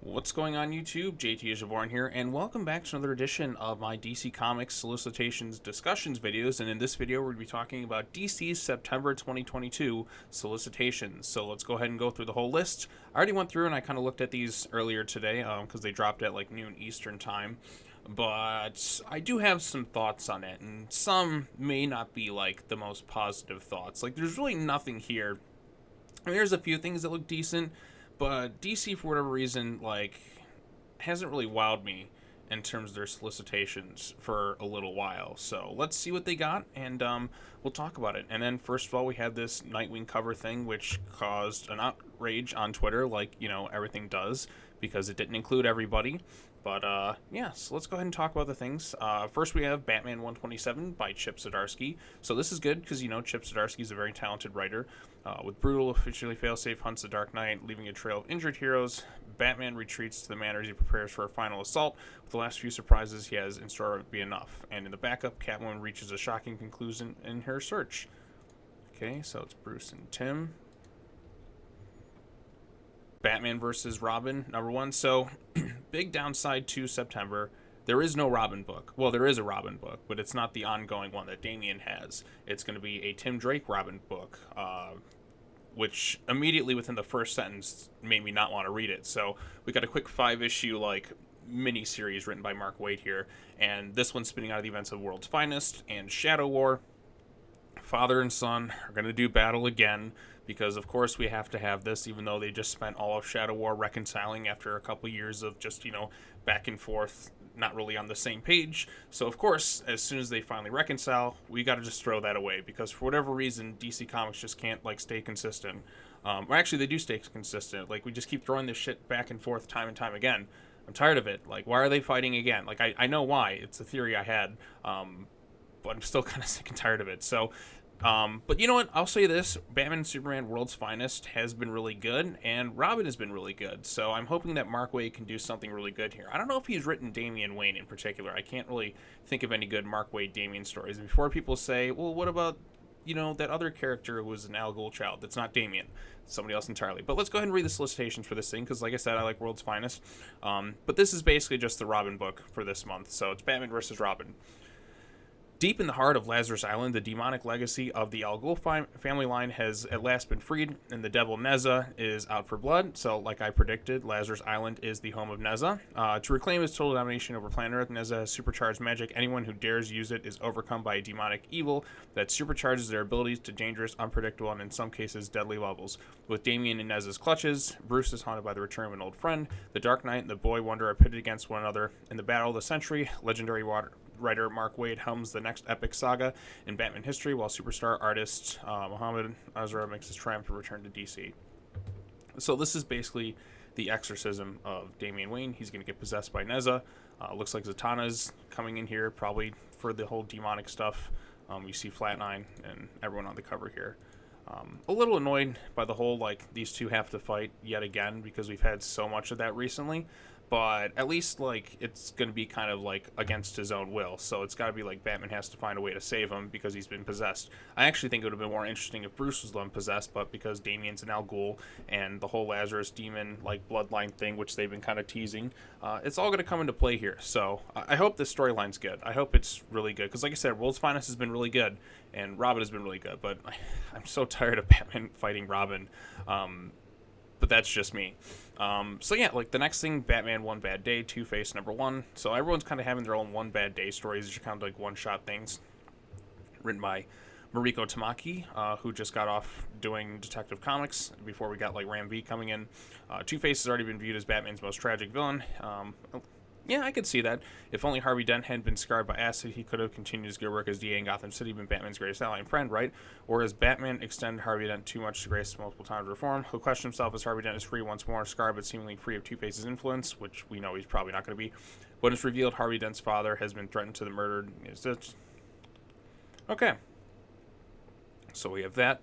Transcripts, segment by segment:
What's going on YouTube? JT Jaborn here, and welcome back to another edition of my DC Comics Solicitations discussions videos. And in this video, we're going to be talking about DC's September 2022 solicitations. So let's go ahead and go through the whole list. I already went through and I kind of looked at these earlier today because they dropped at like noon Eastern time. But I do have some thoughts on it, and some may not be like the most positive thoughts. Like, there's really nothing here. I mean, there's a few things that look decent, but DC, for whatever reason, like, hasn't really wowed me in terms of their solicitations for a little while. So let's see what they got, and we'll talk about it. And then first of all, we had this Nightwing cover thing, which caused an outrage on Twitter, like, you know, everything does, because it didn't include everybody. But, yeah, so let's go ahead and talk about the things. First, we have Batman 127 by Chip Zadarski. So this is good because, you know, Chip Zadarski is a very talented writer. With Brutal officially failsafe hunts the Dark Knight, leaving a trail of injured heroes, Batman retreats to the manor as he prepares for a final assault. With the last few surprises he has in store be enough. And in the backup, Catwoman reaches a shocking conclusion in her search. Okay, so it's Bruce and Tim. Batman versus Robin, number 1. So, big downside to September. There is no Robin book. Well, there is a Robin book, but it's not the ongoing one that Damian has. It's going to be a Tim Drake Robin book, which immediately within the first sentence made me not want to read it. So we got a quick 5-issue like mini-series written by Mark Waid here, and this one's spinning out of the events of World's Finest and Shadow War. Father and son are going to do battle again, because of course we have to have this, even though they just spent all of Shadow War reconciling after a couple years of just, you know, back and forth, not really on the same page. So of course, as soon as they finally reconcile, we got to just throw that away, because for whatever reason, DC Comics just can't like stay consistent. Or actually, they do stay consistent. Like, we just keep throwing this shit back and forth time and time again. I'm tired of it. Like, why are they fighting again? Like, I know why. It's a theory I had, but I'm still kind of sick and tired of it. So, but you know what? I'll say this. Batman and Superman World's Finest has been really good, and Robin has been really good. So I'm hoping that Mark Waid can do something really good here. I don't know if he's written Damian Wayne in particular. I can't really think of any good Mark Waid Damian stories. And before people say, well, what about, you know, that other character who was an Al Ghul child? That's not Damian. It's somebody else entirely. But let's go ahead and read the solicitations for this thing, because like I said, I like World's Finest. But this is basically just the Robin book for this month. So it's Batman versus Robin. Deep in the heart of Lazarus Island, the demonic legacy of the Al Ghul family line has at last been freed, and the devil Nezza is out for blood. So, like I predicted, Lazarus Island is the home of Nezza. To reclaim his total domination over planet Earth, Nezza has supercharged magic. Anyone who dares use it is overcome by a demonic evil that supercharges their abilities to dangerous, unpredictable, and in some cases, deadly levels. With Damian in Nezza's clutches, Bruce is haunted by the return of an old friend. The Dark Knight and the Boy Wonder are pitted against one another. In the battle of the century, legendary writer Mark Waid helms the next epic saga in Batman history, while superstar artist Muhammad Azra makes his triumphant return to DC. So this is basically the exorcism of Damian Wayne. He's going to get possessed by Nezza. Looks like Zatanna's coming in here, probably for the whole demonic stuff. You see Flat Nine and everyone on the cover here. A little annoyed by the whole, like, these two have to fight yet again, because we've had so much of that recently. But at least, like, it's going to be kind of, like, against his own will. So it's got to be, like, Batman has to find a way to save him because he's been possessed. I actually think it would have been more interesting if Bruce was the one possessed, but because Damian's an Al Ghul and the whole Lazarus demon, like, bloodline thing, which they've been kind of teasing, it's all going to come into play here. So I hope this storyline's good. I hope it's really good. Because, like I said, World's Finest has been really good, and Robin has been really good. But I'm so tired of Batman fighting Robin. But that's just me. So yeah, like the next thing, Batman One Bad Day, Two-Face number 1. So everyone's kind of having their own one bad day stories. These are kind of like one-shot things. Written by Mariko Tamaki, who just got off doing Detective Comics before we got like Ram V coming in. Two-Face has already been viewed as Batman's most tragic villain. Yeah, I could see that. If only Harvey Dent hadn't been scarred by acid, he could have continued his good work as DA in Gotham City, been Batman's greatest ally and friend, right? Or has Batman extended Harvey Dent too much to grace multiple times of reform? He'll question himself as Harvey Dent is free once more, scarred but seemingly free of Two-Face's influence, which we know he's probably not going to be. When it's revealed Harvey Dent's father has been threatened to the murdered, is it? Okay. So we have that.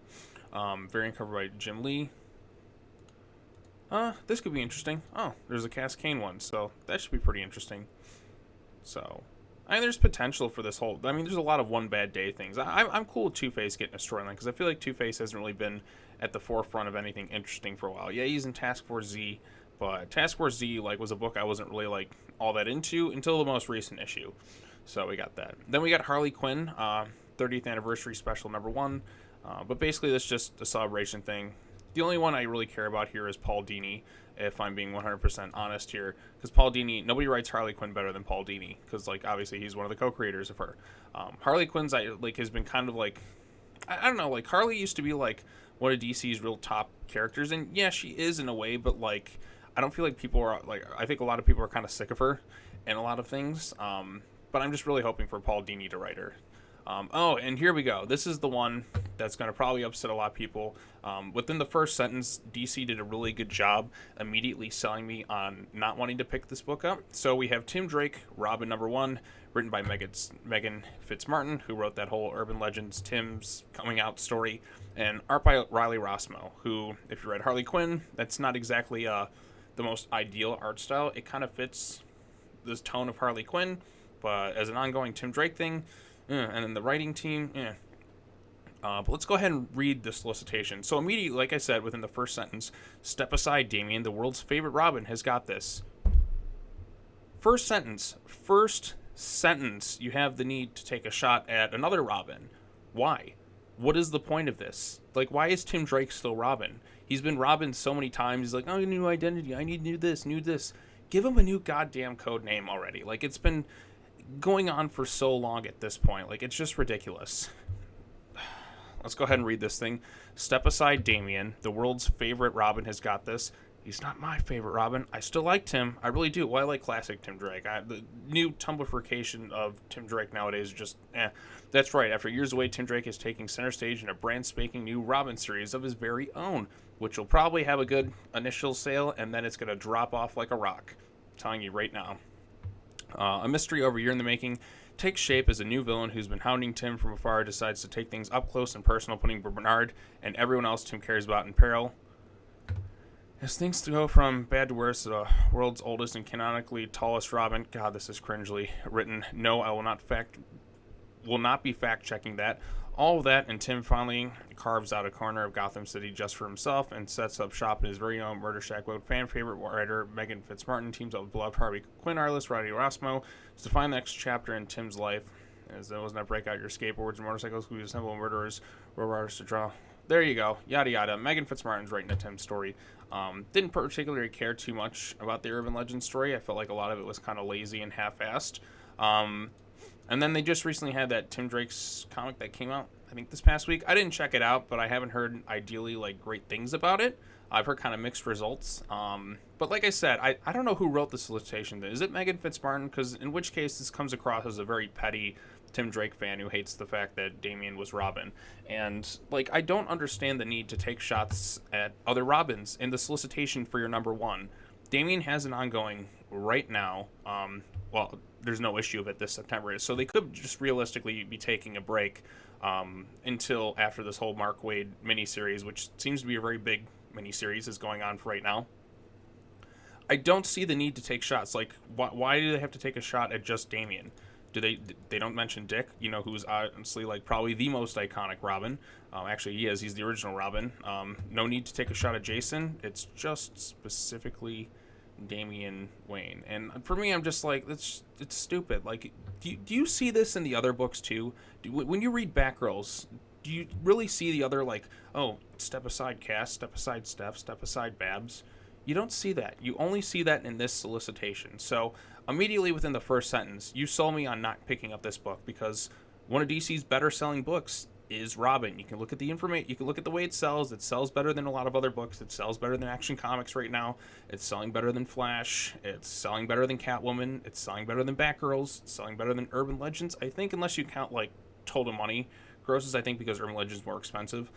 Variant cover by Jim Lee. This could be interesting. Oh, there's a Cass Kane one, so that should be pretty interesting. So, I mean, there's potential for this whole... I mean, there's a lot of one bad day things. I'm cool with Two-Face getting a storyline, because I feel like Two-Face hasn't really been at the forefront of anything interesting for a while. Yeah, he's in Task Force Z, But Task Force Z like was a book I wasn't really like all that into until the most recent issue. So we got that. Then we got Harley Quinn, 30th anniversary special number 1. But basically that's just a celebration thing. The only one I really care about here is Paul Dini, if I'm being 100% honest here, because Paul Dini, nobody writes Harley Quinn better than Paul Dini, because like obviously he's one of the co-creators of her. Harley Quinn's has been kind of like, I don't know, like Harley used to be like one of DC's real top characters, and yeah, she is in a way, but like I don't feel like people are like, I think a lot of people are kind of sick of her in a lot of things. But I'm just really hoping for Paul Dini to write her. Oh, and here we go. This is the one that's going to probably upset a lot of people. Within the first sentence, DC did a really good job immediately selling me on not wanting to pick this book up. So we have Tim Drake, Robin number 1, written by Megan Fitzmartin, who wrote that whole Urban Legends Tim's coming out story, and art by Riley Rossmo, who, if you read Harley Quinn, that's not exactly the most ideal art style. It kind of fits this tone of Harley Quinn, but as an ongoing Tim Drake thing, and then the writing team, but let's go ahead and read the solicitation. So immediately, like I said, within the first sentence, step aside, Damian. The world's favorite Robin has got this. First sentence, you have the need to take a shot at another Robin. Why? What is the point of this? Like, why is Tim Drake still Robin? He's been Robin so many times. He's like, oh, new identity. I need new this, new this. Give him a new goddamn code name already. Like, it's been going on for so long at this point. Like, it's just ridiculous. Let's go ahead and read this thing. Step aside, Damian. The world's favorite Robin has got this. He's not my favorite Robin. I still like Tim. I really do. Well, I like classic Tim Drake. The new Tumblification of Tim Drake nowadays is just, That's right. After years away, Tim Drake is taking center stage in a brand spanking new Robin series of his very own, which will probably have a good initial sale, and then it's going to drop off like a rock. I'm telling you right now. A mystery over a year in the making takes shape as a new villain who's been hounding Tim from afar decides to take things up close and personal, putting Bernard and everyone else Tim cares about in peril. As things go from bad to worse, the world's oldest and canonically tallest Robin. God, this is cringely written. No, I will not be fact-checking that. All of that, and Tim finally carves out a corner of Gotham City just for himself and sets up shop in his very own murder shack with fan favorite writer Megan Fitzmartin, teams up with beloved Harley Quinn artist Riley Rossmo to find the next chapter in Tim's life. As it was not break out your skateboards and motorcycles, who assemble murderers, road artists to draw. There you go. Yada yada. Megan Fitzmartin's writing a Tim story. Didn't particularly care too much about the Urban Legends story. I felt like a lot of it was kind of lazy and half-assed. And then they just recently had that Tim Drake's comic that came out, I think, this past week. I didn't check it out, but I haven't heard ideally like great things about it. I've heard kind of mixed results. But like I said, I don't know who wrote the solicitation. Is it Megan Fitzmartin? Because in which case this comes across as a very petty Tim Drake fan who hates the fact that Damian was Robin. And like, I don't understand the need to take shots at other Robins in the solicitation for your number 1. Damian has an ongoing right now. Well, there's no issue of it this September, so they could just realistically be taking a break until after this whole Mark Waid miniseries, which seems to be a very big miniseries, is going on for right now. I don't see the need to take shots. Like, why do they have to take a shot at just Damian? They don't mention Dick, who's honestly like probably the most iconic Robin. Actually, he is. He's the original Robin. No need to take a shot at Jason. It's just specifically Damian Wayne. And for me, I'm just like, it's stupid. Like, do you see this in the other books too? When you read Batgirls, do you really see the other, like, oh, step aside Cass, step aside Steph, step aside Babs? You don't see that. You only see that in this solicitation. So immediately within the first sentence, you sold me on not picking up this book because one of DC's better selling books is Robin. You can look at the information. You can look at the way it sells. It sells better than a lot of other books. It sells better than Action Comics right now. It's selling better than Flash. It's selling better than Catwoman. It's selling better than Batgirls. It's selling better than Urban Legends. I think unless you count like total money grosses, I think, because Urban Legends is more expensive.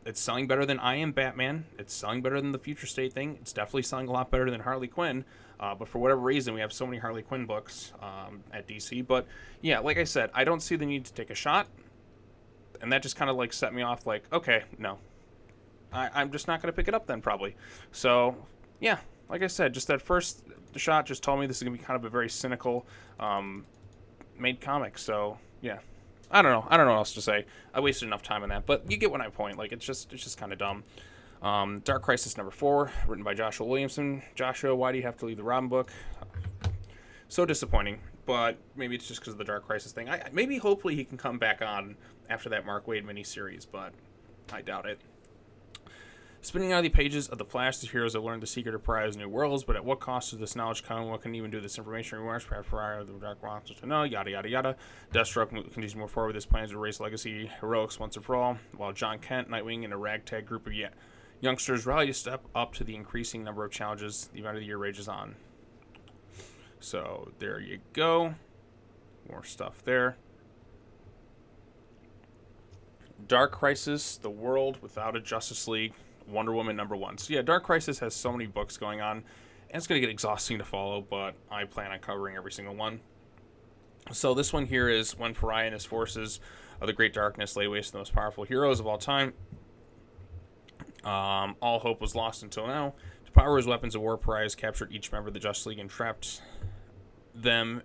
It's selling better than I Am Batman. It's selling better than the Future State thing. It's definitely selling a lot better than Harley Quinn. But for whatever reason, we have so many Harley Quinn books at DC. But yeah, like I said, I don't see the need to take a shot. And that just kind of like set me off like, okay, no. I'm just not going to pick it up then, probably. So, yeah, like I said, just that first shot just told me this is going to be kind of a very cynical made comic. So, yeah. I don't know what else to say. I wasted enough time on that, but you get what I point. Like, it's just kind of dumb. Dark Crisis number 4, written by Joshua Williamson. Joshua, why do you have to leave the Robin book? So disappointing, but maybe it's just because of the Dark Crisis thing. Maybe, hopefully, he can come back on after that Mark Waid miniseries, but I doubt it. Spinning out of the pages of The Flash, the heroes have learned the secret of Pariah's new worlds, but at what cost does this knowledge come? What can even do this information rewards? Perhaps Pariah, the Dark Monsters to know, yada yada yada. Deathstroke continues to move forward with his plans to erase legacy heroics once and for all, while John Kent, Nightwing, and a ragtag group of youngsters rally to step up to the increasing number of challenges the event of the year rages on. So there you go. More stuff there. Dark Crisis, the world without a Justice League. Wonder Woman number 1. So yeah, Dark Crisis has so many books going on, and it's going to get exhausting to follow, but I plan on covering every single one. So this one here is when Pariah and his forces of the Great Darkness lay waste to the most powerful heroes of all time. All hope was lost until now. To power his weapons of war, Pariah has captured each member of the Justice League and trapped them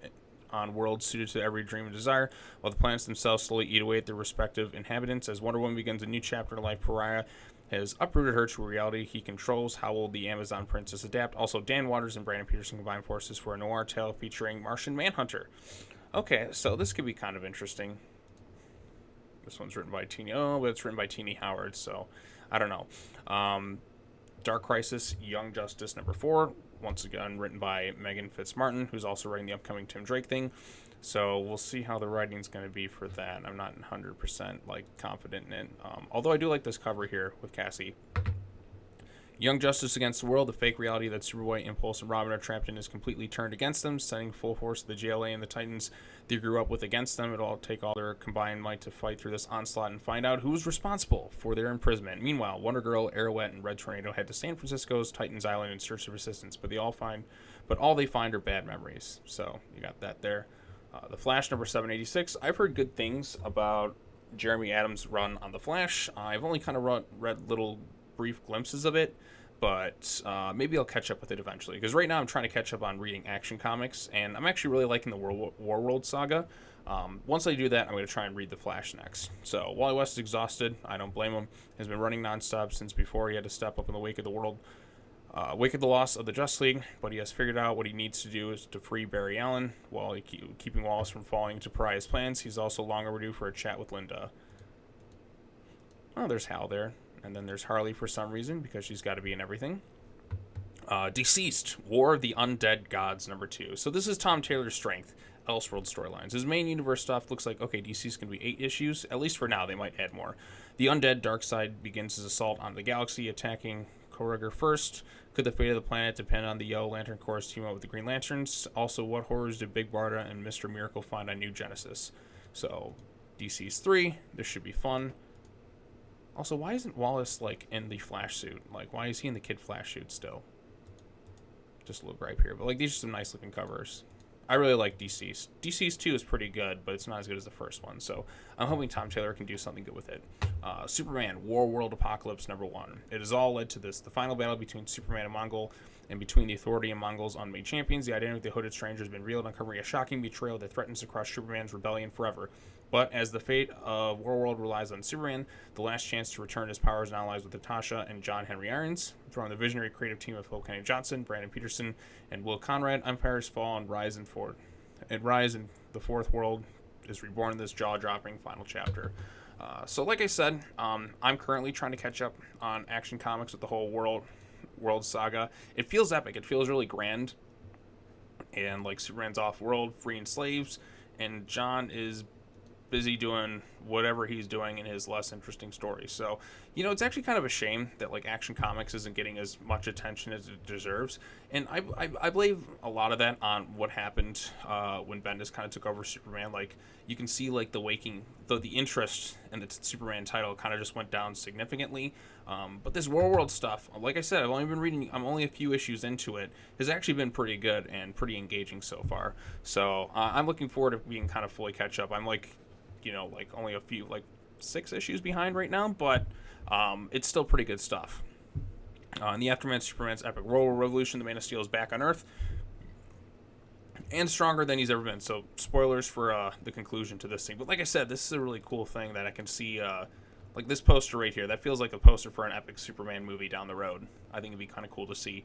on worlds suited to every dream and desire, while the planets themselves slowly eat away at their respective inhabitants. As Wonder Woman begins a new chapter in life, Pariah has uprooted her to a reality he controls. How will the Amazon Princess adapt? Also, Dan Waters and Brandon Peterson combine forces for a noir tale featuring Martian Manhunter. Okay, so this could be kind of interesting. This one's written by but it's written by Teenie Howard, so I don't know. Dark Crisis, Young Justice number 4, once again written by Megan Fitzmartin, who's also writing the upcoming Tim Drake thing. So we'll see how the writing's going to be for that. I'm not 100% confident in it. Although I do like this cover here with Cassie. Young Justice against the world, the fake reality that Superboy, Impulse, and Robin are trapped in is completely turned against them, sending full force to the JLA and the Titans they grew up with against them. It'll take all their combined might to fight through this onslaught and find out who's responsible for their imprisonment. Meanwhile, Wonder Girl, Arrowette, and Red Tornado head to San Francisco's Titans Island in search of assistance, but all they find are bad memories. So you got that there. The Flash number 786. I've heard good things about Jeremy Adams' run on The Flash. I've only kind of read little brief glimpses of it, but maybe I'll catch up with it eventually, because right now I'm trying to catch up on reading Action Comics, and I'm actually really liking the Warworld saga. Once I do that, I'm going to try and read The Flash next. So Wally West is exhausted. I don't blame him. He's been running nonstop since before he had to step up in the wake of the loss of the Justice League, but he has figured out what he needs to do is to free Barry Allen while keeping Wallace from falling into Pariah's plans. He's also long overdue for a chat with Linda. Oh, there's Hal there. And then there's Harley for some reason, because she's got to be in everything. Deceased, War of the Undead Gods, number 2. So this is Tom Taylor's strength, Elseworld storylines. His main universe stuff looks like, okay, DC's going to be 8 issues. At least for now, they might add more. The Undead Darkseid begins his assault on the galaxy, attacking Korriger first. Could the fate of the planet depend on the Yellow Lantern Corps' team up with the Green Lanterns? Also, what horrors did Big Barda and Mr. Miracle find on New Genesis? So, DC's 3. This should be fun. Also, why isn't Wallace, in the Flash suit? Why is he in the Kid Flash suit still? Just a little gripe here. But, these are some nice-looking covers. I really like DC's. DC's 2 is pretty good, but it's not as good as the first one. So, I'm hoping Tom Taylor can do something good with it. Superman, War World Apocalypse, number 1. It has all led to this. The final battle between Superman and Mongol, and between the Authority and Mongols unmade champions. The identity of the hooded stranger has been revealed, uncovering a shocking betrayal that threatens to crush Superman's rebellion forever. But as the fate of Warworld relies on Superman, the last chance to return his powers now lies with Natasha and John Henry Irons. From the visionary creative team of Phil Kennedy Johnson, Brandon Peterson, and Will Conrad, empires fall and rise in the fourth world is reborn in this jaw-dropping final chapter. So like I said, I'm currently trying to catch up on Action Comics with the whole world saga. It feels epic. It feels really grand. And Superman's off-world, freeing slaves, and John is busy doing whatever he's doing in his less interesting story. So, it's actually kind of a shame that Action Comics isn't getting as much attention as it deserves. And I blame a lot of that on what happened when Bendis kind of took over Superman. You can see the interest in the Superman title kind of just went down significantly. But this World stuff, like I said, I'm only a few issues into it, has actually been pretty good and pretty engaging so far. So I'm looking forward to being kind of fully catch up. I'm only a few, 6 issues behind right now, but it's still pretty good stuff. In the aftermath of Superman's epic world revolution, the Man of Steel is back on Earth and stronger than he's ever been. So, spoilers for the conclusion to this thing. But like I said, this is a really cool thing that I can see like this poster right here, that feels like a poster for an epic Superman movie down the road. I think it'd be kind of cool to see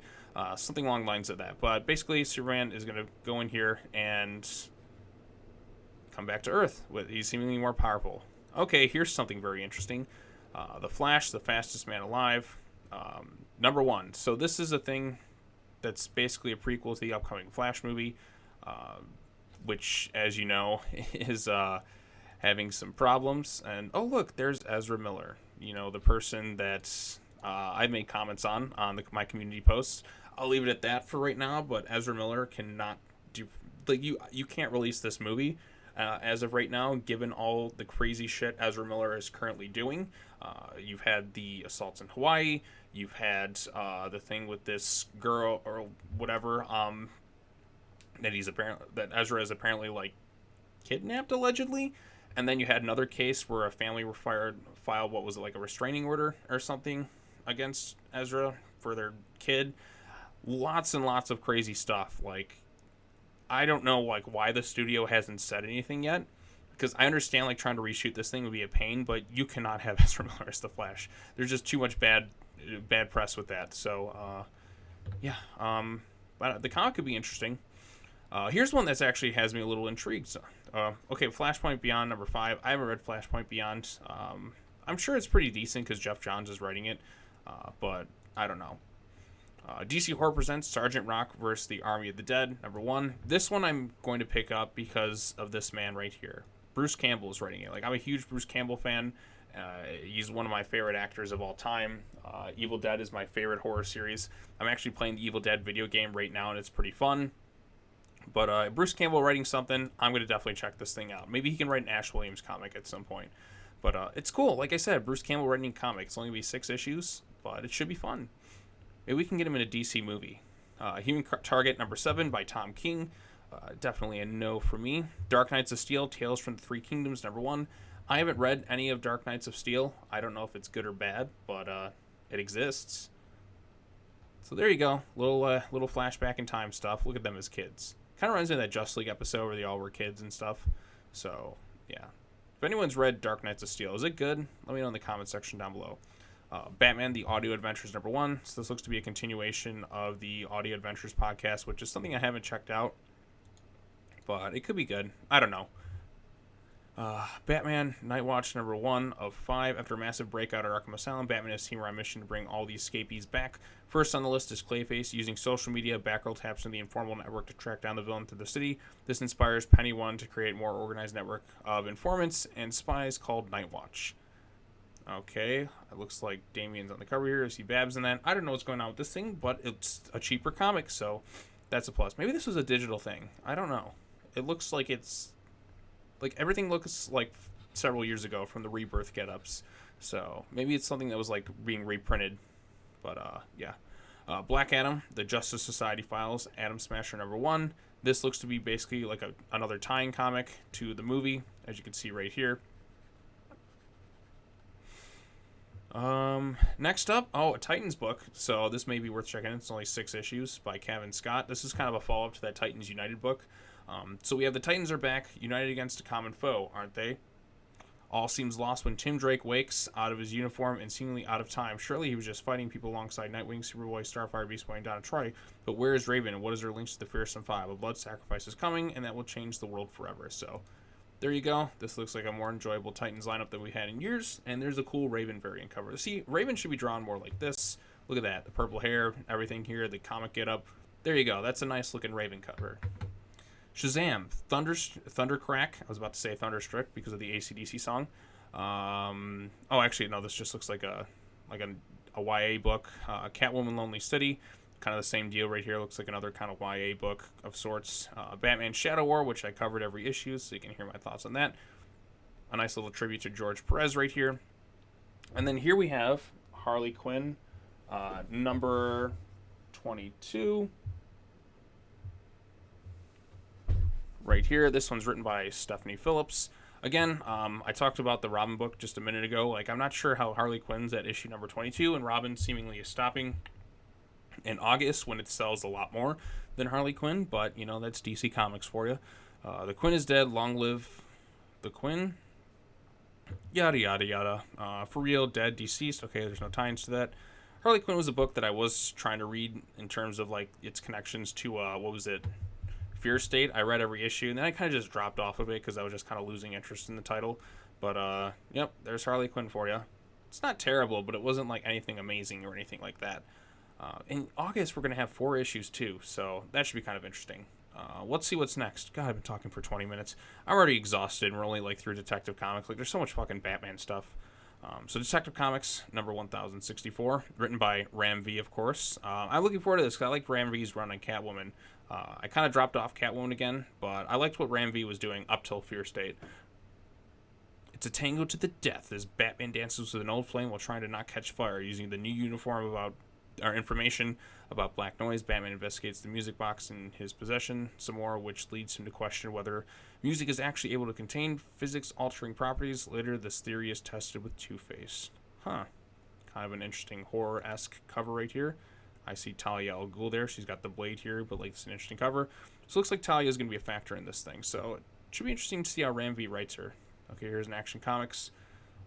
something along the lines of that. But basically, Superman is going to go in here and come back to Earth. He's seemingly more powerful. Okay, here's something very interesting. The Flash, the fastest man alive, number 1. So this is a thing that's basically a prequel to the upcoming Flash movie, which, as you know, is having some problems. And oh look, there's Ezra Miller, the person that I made comments on my community posts. I'll leave it at that for right now, but Ezra Miller cannot do, like, you can't release this movie as of right now, given all the crazy shit Ezra Miller is currently doing. You've had the assaults in Hawaii, you've had the thing with this girl or whatever, that Ezra is apparently like kidnapped allegedly. And then you had another case where a family filed what was it, like a restraining order or something against Ezra for their kid. Lots and lots of crazy stuff. Like, I don't know like why the studio hasn't said anything yet, because I understand like trying to reshoot this thing would be a pain, but you cannot have Ezra Miller as the Flash. There's just too much bad press with that. So but the comic could be interesting. Here's one that's actually has me a little intrigued. So, okay, Flashpoint Beyond number 5. I haven't read Flashpoint Beyond. I'm sure it's pretty decent because Jeff Johns is writing it, but I don't know. DC Horror presents Sergeant Rock versus the Army of the Dead, number 1. This one I'm going to pick up because of this man right here. Bruce Campbell is writing it. Like, I'm a huge Bruce Campbell fan. He's one of my favorite actors of all time. Evil Dead is my favorite horror series. I'm actually playing the Evil Dead video game right now, and it's pretty fun. But Bruce Campbell writing something, I'm going to definitely check this thing out. Maybe he can write an Ash Williams comic at some point. But it's cool. Like I said, Bruce Campbell writing a comic. It's only going to be 6 issues, but it should be fun. Maybe we can get him in a DC movie. Human Target number 7 by Tom King. Definitely a no for me. Dark Knights of Steel, Tales from the Three Kingdoms, number 1. I haven't read any of Dark Knights of Steel. I don't know if it's good or bad, but it exists. So there you go. Little flashback in time stuff. Look at them as kids. Kind of reminds me of that Justice League episode where they all were kids and stuff. So, yeah. If anyone's read Dark Knights of Steel, is it good? Let me know in the comment section down below. Batman, The Audio Adventures, number 1. So this looks to be a continuation of the Audio Adventures podcast, which is something I haven't checked out. But it could be good. I don't know. Batman, Nightwatch, number 1 of 5. After a massive breakout at Arkham Asylum, Batman and his team are on a mission to bring all the escapees back. First on the list is Clayface. Using social media, Batgirl taps into the informal network to track down the villain through the city. This inspires Penny One to create a more organized network of informants and spies called Nightwatch. Okay, it looks like Damien's on the cover here. I see Babs in that. I don't know what's going on with this thing, but it's a cheaper comic, so that's a plus. Maybe this was a digital thing. I don't know. It looks like it's... like, everything looks like several years ago from the Rebirth get-ups. So, maybe it's something that was, like, being reprinted. But, yeah. Black Adam, The Justice Society Files, Atom Smasher number 1. This looks to be basically like another tie-in comic to the movie, as you can see right here. Next up, a Titans book. So, this may be worth checking out. It's only 6 issues by Kevin Scott. This is kind of a follow-up to that Titans United book. So we have the Titans are back, united against a common foe, aren't they? All seems lost when Tim Drake wakes out of his uniform and seemingly out of time. Surely he was just fighting people alongside Nightwing, Superboy, Starfire, Beast Boy, and Donna Troy. But where is Raven, and what is their links to the Fearsome Five? A blood sacrifice is coming, and that will change the world forever. So there you go. This looks like a more enjoyable Titans lineup than we had in years, and there's a cool Raven variant cover. See, Raven should be drawn more like this. Look at that. The purple hair, everything here, the comic get-up. There you go. That's a nice-looking Raven cover. Shazam, Thundercrack. I was about to say Thunderstruck because of the AC/DC song. Actually, no, this just looks like a YA book. Catwoman, Lonely City, kind of the same deal right here. Looks like another kind of YA book of sorts. Batman Shadow War, which I covered every issue, so you can hear my thoughts on that. A nice little tribute to George Perez right here. And then here we have Harley Quinn, number 22. Right here, this one's written by Stephanie Phillips. Again, I talked about the Robin book just a minute ago. Like, I'm not sure how Harley Quinn's at issue number 22, and Robin seemingly is stopping in August when it sells a lot more than Harley Quinn, but, you know, that's DC Comics for you. The Quinn is dead. Long live the Quinn. Yada yada yada. For real, dead, deceased. Okay, there's no tie-ins to that. Harley Quinn was a book that I was trying to read in terms of like its connections to what was it? Fear State. I read every issue, and then I kind of just dropped off of it because I was just kind of losing interest in the title. But yep, there's Harley Quinn for you. It's not terrible, but it wasn't like anything amazing or anything like that. In August, we're gonna have 4 issues too, so that should be kind of interesting. Let's see what's next. God, I've been talking for 20 minutes. I'm already exhausted, and we're only like through Detective Comics. Like, there's so much fucking Batman stuff. So Detective Comics number 1064, written by Ram V, of course. I'm looking forward to this because I like Ram V's run on Catwoman. I kind of dropped off Catwoman again, but I liked what Ram V was doing up till Fear State. It's a tango to the death as Batman dances with an old flame while trying to not catch fire using the new uniform about our information about Black Noise. Batman investigates the music box in his possession some more, which leads him to question whether music is actually able to contain physics-altering properties. Later, this theory is tested with Two-Face. Huh. Kind of an interesting horror-esque cover right here. I see Talia al Ghul there. She's got the blade here, but like it's an interesting cover. So it looks like Talia is going to be a factor in this thing. So it should be interesting to see how Ram V writes her. Okay, here's an Action Comics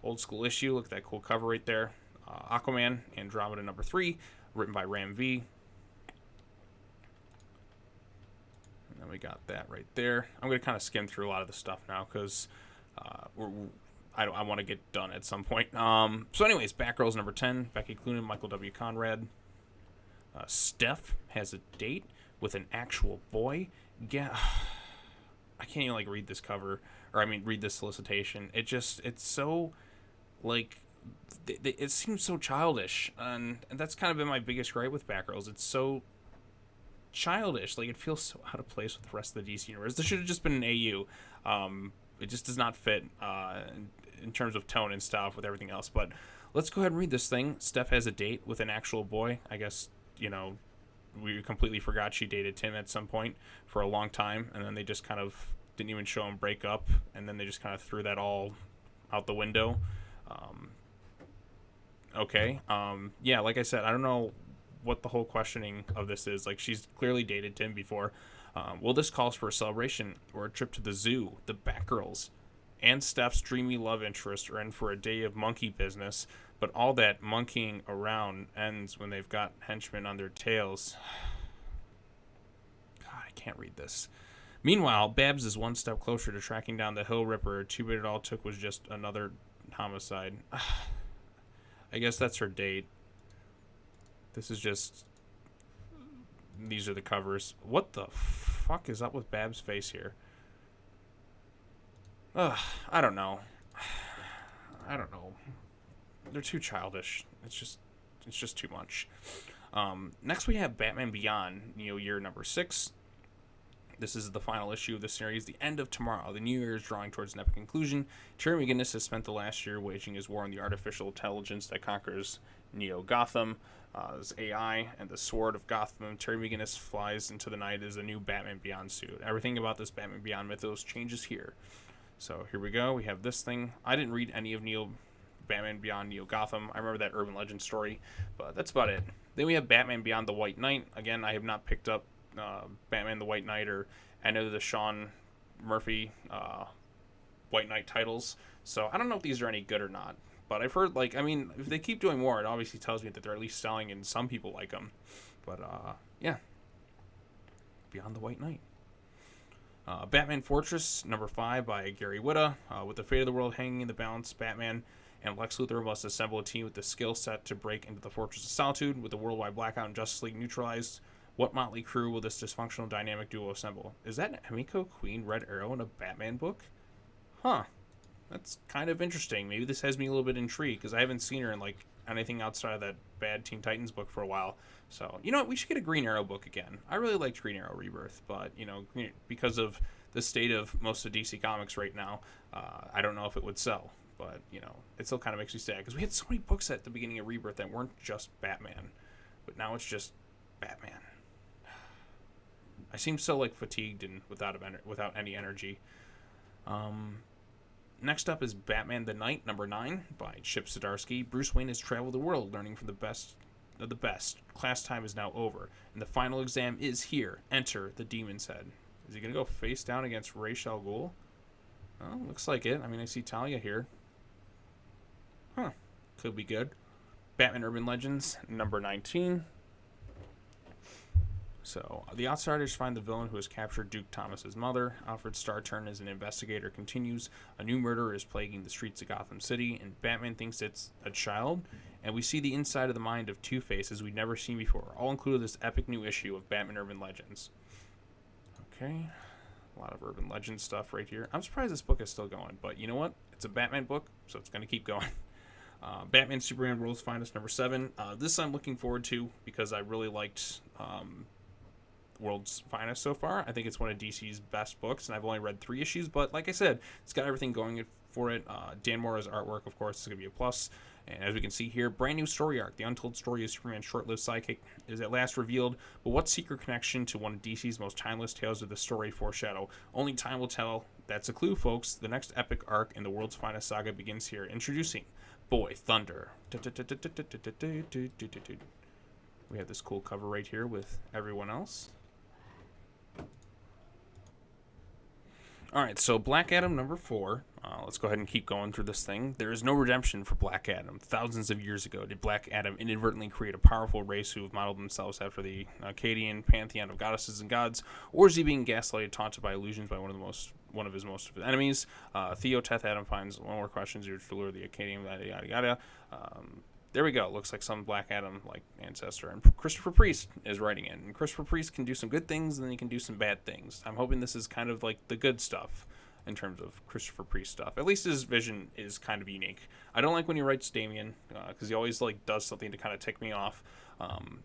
old school issue. Look at that cool cover right there. Aquaman, Andromeda number 3, written by Ram V. And then we got that right there. I'm going to kind of skim through a lot of the stuff now because I want to get done at some point. So anyways, Batgirl's number 10, Becky Cloonan, Michael W. Conrad. Steph has a date with an actual boy. Yeah, I can't even like read this cover, or I mean read this solicitation. It's so like it seems so childish, and that's kind of been my biggest gripe with Batgirls. It's so childish, like it feels so out of place with the rest of the DC universe. This should have just been an AU. It just does not fit in terms of tone and stuff with everything else. But let's go ahead and read this thing. Steph has a date with an actual boy. I guess, you know, we completely forgot she dated Tim at some point for a long time, and then they just kind of didn't even show him break up, and then they just kind of threw that all out the window. Okay. Yeah, like I said, I don't know what the whole questioning of this is. Like, she's clearly dated Tim before. Well, this calls for a celebration or a trip to the zoo. The Batgirls and Steph's dreamy love interest are in for a day of monkey business, but all that monkeying around ends when they've got henchmen on their tails. God, I can't read this. Meanwhile, Babs is one step closer to tracking down the Hill Ripper. Too bad it all took was just another homicide. I guess that's her date. This is just... These are the covers. What the fuck is up with Babs' face here? Ugh, I don't know. They're too childish. It's just too much. Next we have Batman Beyond, Neo Year number 6. This is the final issue of the series, the end of tomorrow. The new year is drawing towards an epic conclusion. Terry McGinnis has spent the last year waging his war on the artificial intelligence that conquers Neo Gotham, his AI, and the Sword of Gotham. Terry McGinnis flies into the night as a new Batman Beyond suit. Everything about this Batman Beyond mythos changes here. So here we go. We have this thing. I didn't read any of Batman Beyond Neo Gotham. I remember that urban legend story, but that's about it. Then we have Batman Beyond the White Knight. Again, I have not picked up Batman the White Knight or any of the Sean Murphy White Knight titles, so I don't know if these are any good or not, but I've heard, like, I mean, if they keep doing more, it obviously tells me that they're at least selling and some people like them. But yeah, Beyond the White Knight. Batman Fortress number 5 by Gary Witta. With the fate of the world hanging in the balance, Batman and Lex Luthor must assemble a team with the skill set to break into the Fortress of Solitude. With the worldwide blackout and Justice League neutralized, what motley crew will this dysfunctional dynamic duo assemble? Is that Emiko Queen Red Arrow in a Batman book? Huh. That's kind of interesting. Maybe this has me a little bit intrigued because I haven't seen her in like anything outside of that bad Teen Titans book for a while. So, you know what? We should get a Green Arrow book again. I really liked Green Arrow Rebirth, but, you know, because of the state of most of DC Comics right now, I don't know if it would sell. But, you know, it still kind of makes me sad because we had so many books at the beginning of Rebirth that weren't just Batman. But now it's just Batman. I seem so like fatigued and without any energy. Next up is Batman the Knight, number 9 by Chip Zadarski. Bruce Wayne has traveled the world learning from the best of the best. Class time is now over, and the final exam is here. Enter the Demon's Head. Is he going to go face down against Ra's al Ghul? Well, looks like it. I mean, I see Talia here. Huh. Could be good. Batman Urban Legends, number 19. So, the Outsiders find the villain who has captured Duke Thomas's mother. Alfred's star turn as an investigator continues. A new murder is plaguing the streets of Gotham City, and Batman thinks it's a child. And we see the inside of the mind of Two-Face as we've never seen before, all included this epic new issue of Batman Urban Legends. Okay, a lot of Urban Legends stuff right here. I'm surprised this book is still going, but you know what? It's a Batman book, so it's going to keep going. Batman Superman World's Finest, number 7. This I'm looking forward to because I really liked World's Finest so far. I think it's one of DC's best books, and I've only read 3 issues, but like I said, it's got everything going for it. Dan Mora's artwork, of course, is going to be a plus. And as we can see here, brand new story arc. The untold story of Superman's short-lived sidekick is at last revealed, but what secret connection to one of DC's most timeless tales of the story foreshadow? Only time will tell. That's a clue, folks. The next epic arc in the World's Finest saga begins here. Introducing Boy Thunder. We have this cool cover right here with everyone else. Alright, so Black Adam number 4. Let's go ahead and keep going through this thing. There is no redemption for Black Adam. Thousands of years ago, did Black Adam inadvertently create a powerful race who have modeled themselves after the Akkadian pantheon of goddesses and gods, or is he being gaslighted, taunted by illusions by one of his most enemies? Theo Teth Adam finds one more questions to lure the Akkadian, yada yada yada. There we go. Looks like some Black Adam like ancestor. And Christopher Priest is writing in. And Christopher Priest can do some good things, and then he can do some bad things. I'm hoping this is kind of like the good stuff in terms of Christopher Priest stuff. At least his vision is kind of unique. I don't like when he writes Damian because he always like does something to kind of tick me off.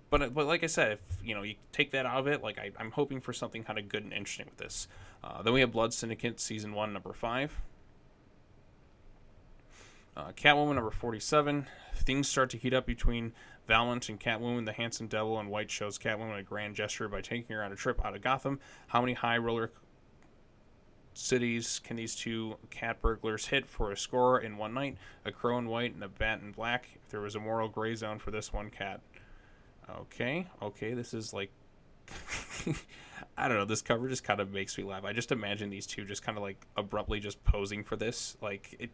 But like I said, if you take that out of it, like I'm hoping for something kind of good and interesting with this. Then we have Blood Syndicate season 1, number 5. Catwoman number 47. Things start to heat up between Valmont and Catwoman. The handsome devil in white shows Catwoman a grand gesture by taking her on a trip out of Gotham. How many high roller cities can these two cat burglars hit for a score in one night? A crow in white and a bat in black. If there was a moral gray zone for this one cat. Okay, this is like I don't know, this cover just kind of makes me laugh. I just imagine these two just kind of like abruptly just posing for this. Like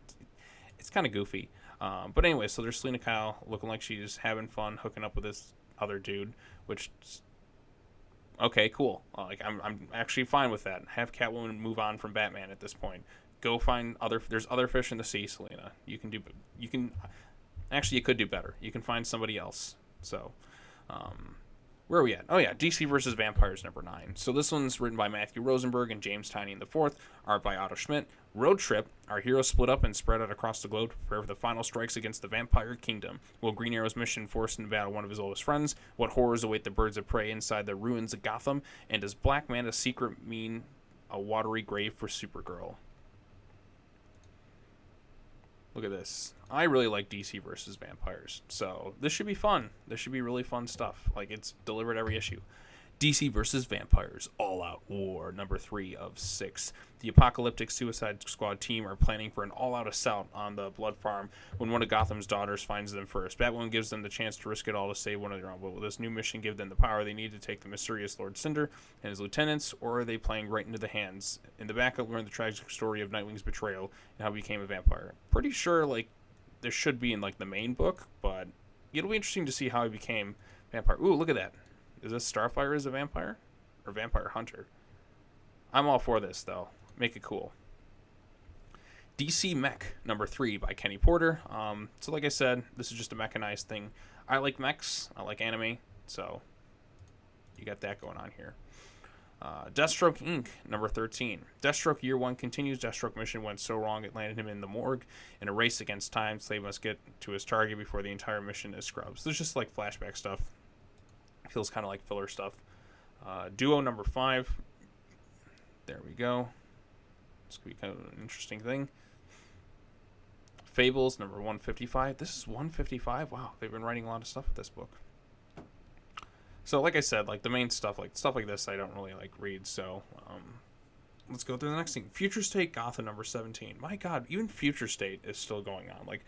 it's kind of goofy. But anyway, so there's Selena Kyle looking like she's having fun hooking up with this other dude, which, okay, cool. I'm actually fine with that. Have Catwoman move on from Batman at this point. Go find there's other fish in the sea, Selena. You could do better. You can find somebody else. So, where are we at? Oh yeah, DC vs. Vampires number 9. So this one's written by Matthew Rosenberg and James Tynion IV, art by Otto Schmidt. Road trip. Our heroes split up and spread out across the globe to prepare for the final strikes against the Vampire Kingdom. Will Green Arrow's mission force him to battle one of his oldest friends? What horrors await the birds of prey inside the ruins of Gotham? And does Black Manta's secret mean a watery grave for Supergirl? Look at this. I really like DC versus Vampires, so this should be fun. This should be really fun stuff. Like, it's delivered every issue. DC versus Vampires, All Out War, number 3 of 6. The apocalyptic Suicide Squad team are planning for an all-out assault on the Blood Farm when one of Gotham's daughters finds them first. Batwoman gives them the chance to risk it all to save one of their own, but will this new mission give them the power they need to take the mysterious Lord Cinder and his lieutenants, or are they playing right into the hands? In the backup, learn the tragic story of Nightwing's betrayal and how he became a vampire. Pretty sure, like, this should be in, like, the main book, but it'll be interesting to see how he became vampire. Ooh, look at that. Is this Starfire as a vampire? Or Vampire Hunter? I'm all for this, though. Make it cool. DC Mech, number 3 by Kenny Porter. So like I said, this is just a mechanized thing. I like mechs. I like anime. So you got that going on here. Deathstroke Inc. number 13. Deathstroke Year 1 continues. Deathstroke mission went so wrong it landed him in the morgue. In a race against time, Slade must get to his target before the entire mission is scrubbed. So there's just like flashback stuff. Feels kind of like filler stuff. Duo number 5. There we go. This could be kind of an interesting thing. Fables number 155. This is 155? Wow, they've been writing a lot of stuff with this book. So like I said, like the main stuff like this I don't really like read, so let's go through the next thing. Future State Gotham number 17. My god, even Future State is still going on. Like,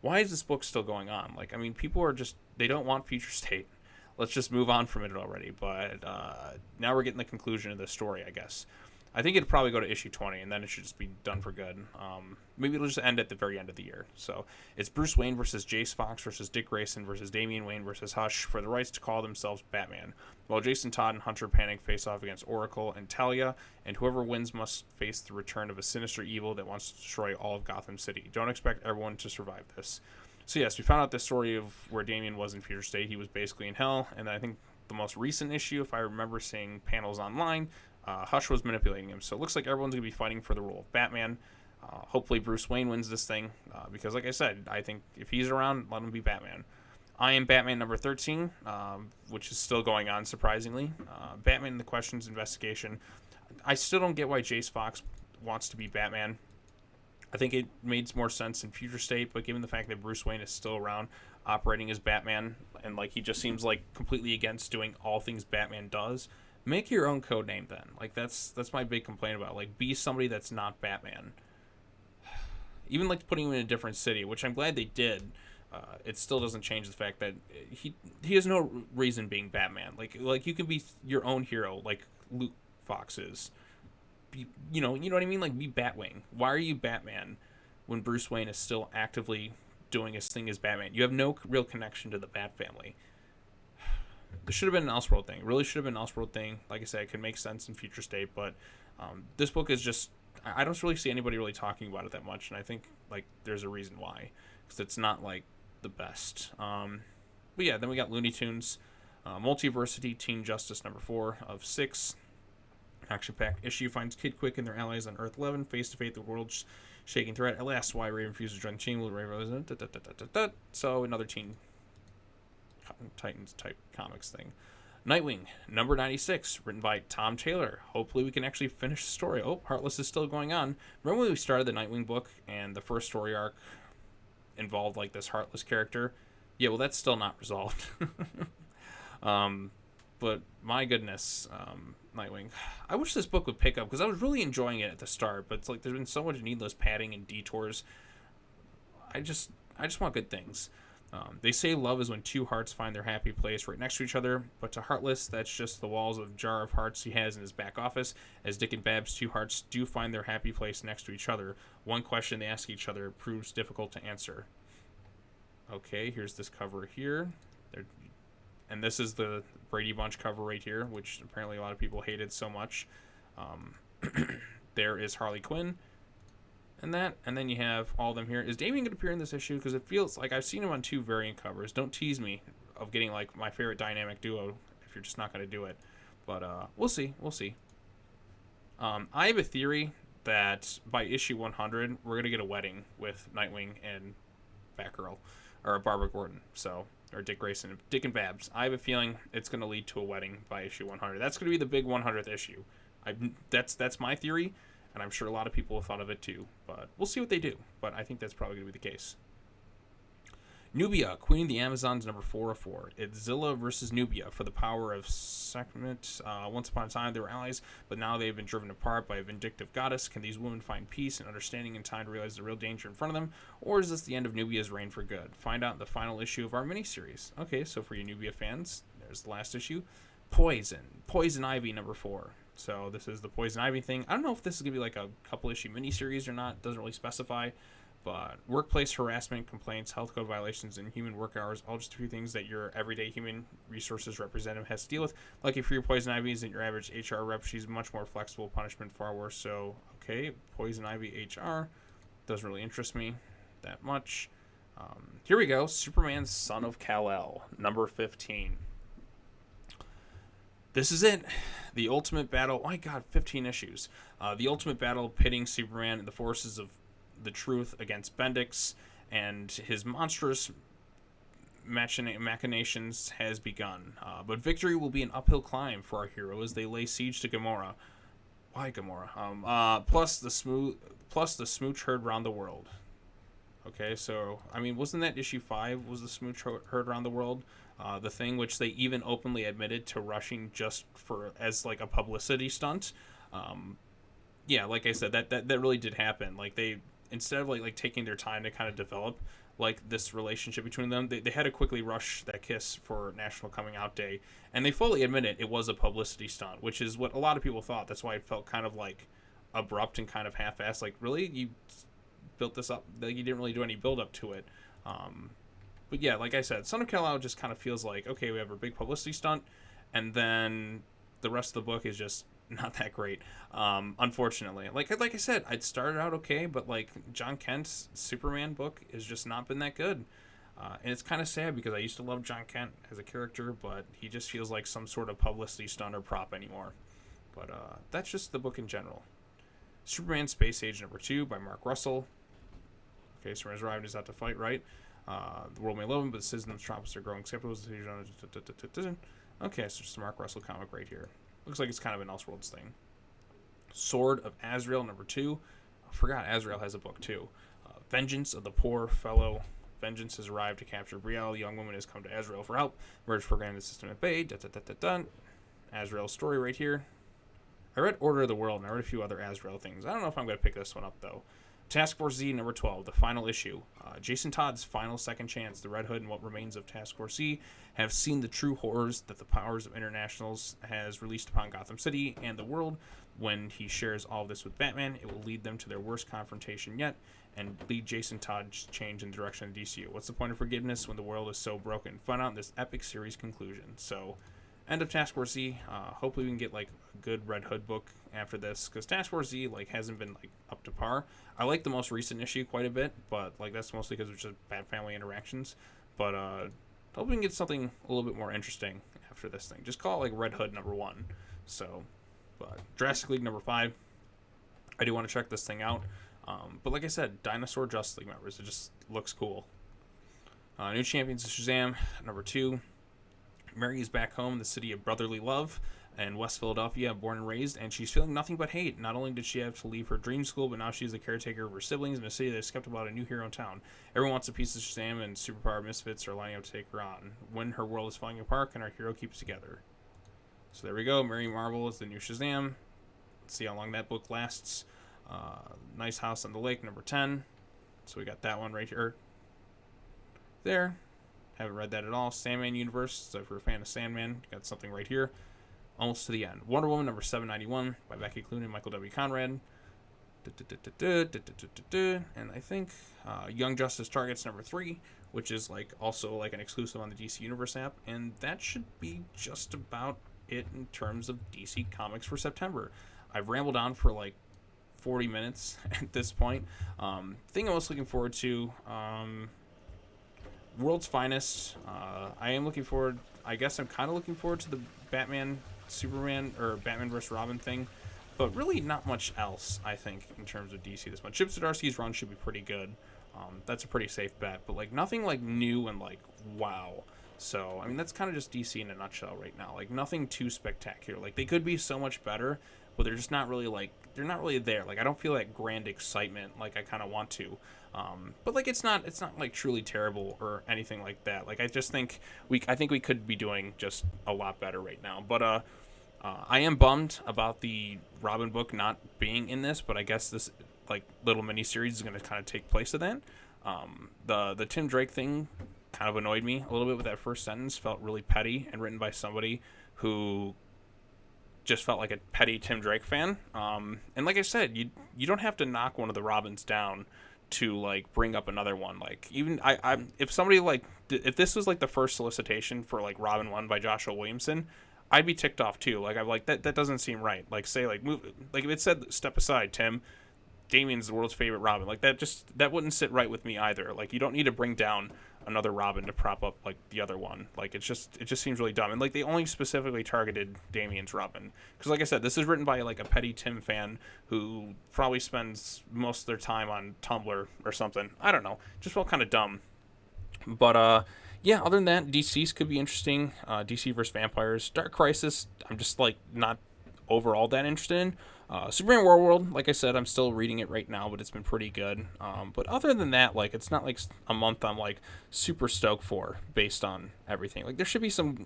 why is this book still going on? Like, I mean, people are just, they don't want Future State. Let's just move on from it already. But now we're getting the conclusion of the story, I guess. I think it'd probably go to issue 20, and then it should just be done for good. Maybe it'll just end at the very end of the year. So it's Bruce Wayne versus Jace Fox versus Dick Grayson versus Damian Wayne versus Hush for the rights to call themselves Batman, while Jason Todd and Hunter Panic face off against Oracle and Talia, and whoever wins must face the return of a sinister evil that wants to destroy all of Gotham City. Don't expect everyone to survive this. So yes, we found out the story of where Damian was in Future State. He was basically in hell, and I think the most recent issue, if I remember seeing panels online, Hush was manipulating him. So it looks like everyone's going to be fighting for the role of Batman. Hopefully Bruce Wayne wins this thing, because like I said, I think if he's around, let him be Batman. I Am Batman number 13, which is still going on, surprisingly. Batman The Questions Investigation. I still don't get why Jace Fox wants to be Batman. I think it made more sense in Future State, but given the fact that Bruce Wayne is still around operating as Batman, and like he just seems like completely against doing all things Batman does, make your own code name then. Like that's my big complaint about, like, be somebody that's not Batman. Even like putting him in a different city, which I'm glad they did. It still doesn't change the fact that he has no reason being Batman. Like you can be your own hero, like Luke Fox is. You know what I mean? Like, be Batwing. Why are you Batman when Bruce Wayne is still actively doing his thing as Batman? You have no real connection to the Bat family. This should have been an Elseworld thing. It really should have been an Elseworld thing. Like I said, it could make sense in Future State, but this book is just, I don't really see anybody really talking about it that much, and I think like there's a reason why, because it's not like the best. But yeah, then we got Looney Tunes, Multiversity, Teen Justice number 4 of 6. Action-packed issue finds Kid Quick and their allies on Earth 11 face to face the world's shaking threat. At last, why Raven refuses to join the team. So another Teen Titans type comics thing. Nightwing number 96, written by Tom Taylor. Hopefully we can actually finish the story. Oh, Heartless is still going on. Remember when we started the Nightwing book and the first story arc involved like this Heartless character? Yeah, well, that's still not resolved. But my goodness, Nightwing. I wish this book would pick up, because I was really enjoying it at the start, but it's like there's been so much needless padding and detours. I just want good things. They say love is when two hearts find their happy place right next to each other, but to Heartless, that's just the walls of jar of hearts he has in his back office, as Dick and Babs' two hearts do find their happy place next to each other. One question they ask each other proves difficult to answer. Okay, here's this cover here. And this is the Brady Bunch cover right here, which apparently a lot of people hated so much. There is Harley Quinn. And then you have all of them here. Is Damian going to appear in this issue? Because it feels like I've seen him on 2 variant covers. Don't tease me of getting like my favorite dynamic duo if you're just not going to do it. But we'll see. I have a theory that by issue 100, we're going to get a wedding with Nightwing and Batgirl. Or Barbara Gordon. Or Dick Grayson. Dick and Babs. I have a feeling it's going to lead to a wedding by issue 100. That's going to be the big 100th issue. That's my theory. And I'm sure a lot of people have thought of it too. But we'll see what they do. But I think that's probably going to be the case. Nubia, Queen of the Amazons, number 404. It's Zilla versus Nubia for the power of Sekhmet. Once upon a time, they were allies, but now they've been driven apart by a vindictive goddess. Can these women find peace and understanding in time to realize the real danger in front of them? Or is this the end of Nubia's reign for good? Find out in the final issue of our miniseries. Okay, so for you Nubia fans, there's the last issue. Poison Ivy, number 4. So this is the Poison Ivy thing. I don't know if this is going to be like a couple issue miniseries or not. Doesn't really specify. But workplace harassment, complaints, health code violations, and human work hours, all just a few things that your everyday human resources representative has to deal with. Lucky for your Poison Ivy isn't your average HR rep. She's much more flexible, punishment far worse. So, okay, Poison Ivy HR doesn't really interest me that much. Here we go. Superman, Son of Kal-El, number 15. This is it. The ultimate battle. Oh my God, 15 issues. The ultimate battle pitting Superman and the forces of the truth against Bendix, and his monstrous machinations has begun. But victory will be an uphill climb for our hero as they lay siege to Gamora. Why Gamora? Plus the smooch heard around the world. Okay, so I mean, wasn't that issue 5? Was the smooch heard around the world? The thing which they even openly admitted to rushing just as like a publicity stunt. Yeah, like I said, that really did happen. Like they, instead of like taking their time to kind of develop like this relationship between them. They had to quickly rush that kiss for National Coming Out Day, and they fully admit it was a publicity stunt, which is what a lot of people thought. That's why it felt kind of like abrupt and kind of half-assed. Like, really, you built this up? Like, you didn't really do any build-up to it. But yeah, like I said, Son of Kal-El just kind of feels like, okay, we have a big publicity stunt, and then the rest of the book is just not that great, unfortunately. Like I said, I'd started out okay, but like John Kent's Superman book has just not been that good. And it's kind of sad because I used to love John Kent as a character, but he just feels like some sort of publicity stunt or prop anymore. But that's just the book in general. Superman Space Age number 2 by Mark Russell. Okay, Superman's arrived, is out to fight, right? The world may love him, but the citizens of Metropolis are growing skeptical. Okay, so just a Mark Russell comic right here. Looks like it's kind of an Elseworlds thing. Sword of Azrael number 2. I forgot Azrael has a book too. Vengeance of the Poor Fellow. Vengeance has arrived to capture Brielle. The young woman has come to Azrael for help. Merge program the system at bay. Azrael's story right here. I read Order of the World, and I read a few other Azrael things. I don't know if I'm going to pick this one up, though. Task Force Z number 12, the final issue. Jason Todd's final second chance. The Red Hood and what remains of Task Force Z have seen the true horrors that the powers of Internationals has released upon Gotham City and the world. When he shares all of this with Batman, it will lead them to their worst confrontation yet and lead Jason Todd's change in the direction of DCU. What's the point of forgiveness when the world is so broken? Find out in this epic series conclusion. So, end of Task Force Z. Hopefully we can get like a good Red Hood book after this, because Task Force Z like hasn't been like up to par. I like the most recent issue quite a bit, but like that's mostly because it's just bad family interactions. But hope we can get something a little bit more interesting after this thing. Just call it like Red Hood number 1. So, but Jurassic League number 5. I do want to check this thing out. But like I said, Dinosaur Justice League members, it just looks cool. New Champions of Shazam number 2. Mary is back home in the city of brotherly love in West Philadelphia, born and raised, and she's feeling nothing but hate. Not only did she have to leave her dream school, but now she's the caretaker of her siblings in a city that is skeptical about a new hero in town. Everyone wants a piece of Shazam, and superpower misfits are lining up to take her on. When her world is falling apart, can our hero keep it together? So there we go. Mary Marvel is the new Shazam. Let's see how long that book lasts. Nice House on the Lake, number 10. So we got that one right here. There. Haven't read that at all. Sandman Universe. So if you're a fan of Sandman, you got something right here. Almost to the end. Wonder Woman number 791 by Becky Cloonan and Michael W. Conrad. And I think Young Justice Targets number 3, which is like also like an exclusive on the DC Universe app. And that should be just about it in terms of DC Comics for September. I've rambled on for like 40 minutes at this point. Thing I was looking forward to, World's Finest. I am looking forward. I guess I'm kind of looking forward to the Batman, Superman, or Batman vs. Robin thing, but really not much else, I think, in terms of DC this month. Chip Zdarsky's run should be pretty good. That's a pretty safe bet, but like nothing like new and like wow. So I mean that's kind of just DC in a nutshell right now. Like nothing too spectacular. Like they could be so much better, but they're just not really like they're not really there. Like I don't feel that grand excitement like I kind of want to. But like it's not like truly terrible or anything like that. Like I just think we could be doing just a lot better right now. But I am bummed about the Robin book not being in this, but I guess this like little mini series is going to kind of take place of that. The Tim Drake thing kind of annoyed me a little bit with that first sentence. Felt really petty and written by somebody who just felt like a petty Tim Drake fan. And like I said, you don't have to knock one of the Robins down to like bring up another one. Like even I if somebody like if this was like the first solicitation for like Robin 1 by Joshua Williamson, I'd be ticked off too. Like I'm like that doesn't seem right. Like say like move like if it said step aside Tim, Damien's the world's favorite Robin. Like that wouldn't sit right with me either. Like you don't need to bring down another Robin to prop up like the other one. Like it just seems really dumb. And like they only specifically targeted Damien's Robin because like I said, this is written by like a petty Tim fan who probably spends most of their time on Tumblr or something. I don't know. Just felt kind of dumb. But yeah, other than that, DC's could be interesting. DC vs. Vampires, Dark Crisis. I'm just like not overall that interested in. Superman World, like I said, I'm still reading it right now, but it's been pretty good. But other than that, like it's not like a month I'm like super stoked for based on everything. Like there should be some,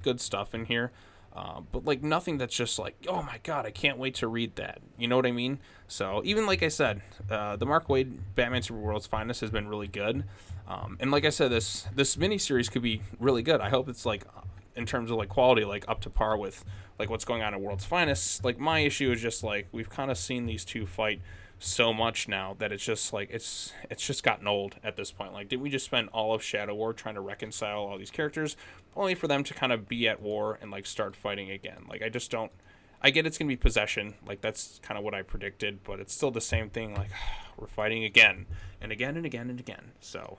good stuff in here. But like nothing that's just like, oh my god, I can't wait to read that. You know what I mean? So even like I said, the Mark Waid Batman Super World's Finest has been really good. And like I said, this miniseries could be really good. I hope it's like in terms of like quality, like up to par with like what's going on in World's Finest. Like my issue is just like we've kind of seen these two fight so much now that it's just like it's just gotten old at this point. Like, did we just spend all of Shadow War trying to reconcile all these characters only for them to kind of be at war and like start fighting again? Like, I just don't. I get it's gonna be possession, like that's kind of what I predicted, but it's still the same thing. Like, we're fighting again and again and again and again. So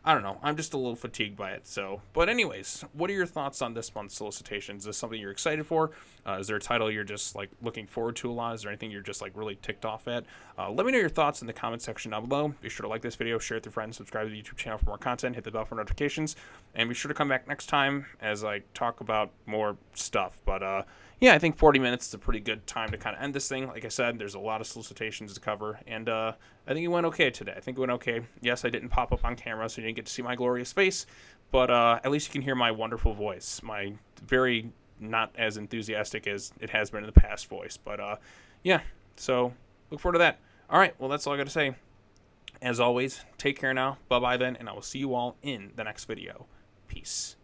I don't know. I'm just a little fatigued by it. So, but anyways, what are your thoughts on this month's Solicitations? Is this something you're excited for? Is there a title you're just like looking forward to a lot? Is there anything you're just like really ticked off at? Let me know your thoughts in the comment section down below. Be sure to like this video, share it with your friends, subscribe to the YouTube channel for more content, hit the bell for notifications, and be sure to come back next time as I talk about more stuff. But yeah, I think 40 minutes is a pretty good time to kind of end this thing. Like I said, there's a lot of solicitations to cover, and I think it went okay today. I think it went okay. Yes, I didn't pop up on camera, so you didn't get to see my glorious face, but at least you can hear my wonderful voice, my very not as enthusiastic as it has been in the past voice. But yeah, so look forward to that. All right, well, that's all I got to say. As always, take care now. Bye-bye then, and I will see you all in the next video. Peace.